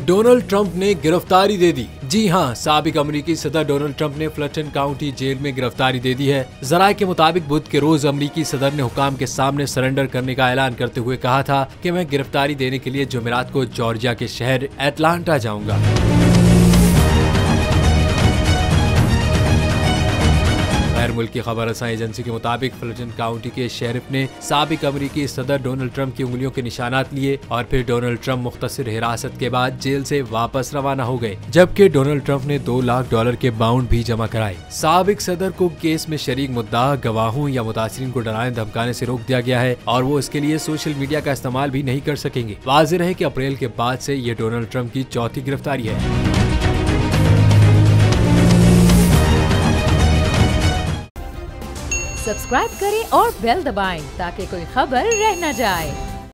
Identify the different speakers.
Speaker 1: Donald Trump ने गिरफ्तारी दे दी। जी हां, साबिक अमरीकी सदर डोनाल्ड ट्रंप ने फुलटन काउंटी जेल में गिरफ्तारी दे दी है। जराये के मुताबिक बुध के रोज अमरीकी सदर ने हुकाम के सामने सरेंडर करने का ऐलान करते हुए कहा था कि मैं गिरफ्तारी देने के लिए जुमेरात को जॉर्जिया के शहर एटलांटा जाऊंगा। गैर मुल्की खबर रसां एजेंसी के मुताबिक फुलटन काउंटी के शेरिफ ने साबिक अमरीकी सदर डोनाल्ड ट्रंप की उंगलियों के निशानात लिए और फिर डोनाल्ड ट्रंप मुख्तसर हिरासत के बाद जेल से वापस रवाना हो गए, जबकि डोनाल्ड ट्रंप ने $2 लाख के बाउंड भी जमा कराए। साबिक सदर को केस में शरीक मुद्दा, गवाहों या मुतासिरीन को डराने धमकाने से रोक दिया गया है और वो इसके लिए सोशल मीडिया का इस्तेमाल भी नहीं कर सकेंगे। वाज़ेह है कि अप्रैल के बाद से ये डोनाल्ड ट्रंप की चौथी गिरफ्तारी है।
Speaker 2: सब्सक्राइब करें और बेल दबाएं ताकि कोई खबर रह न जाए।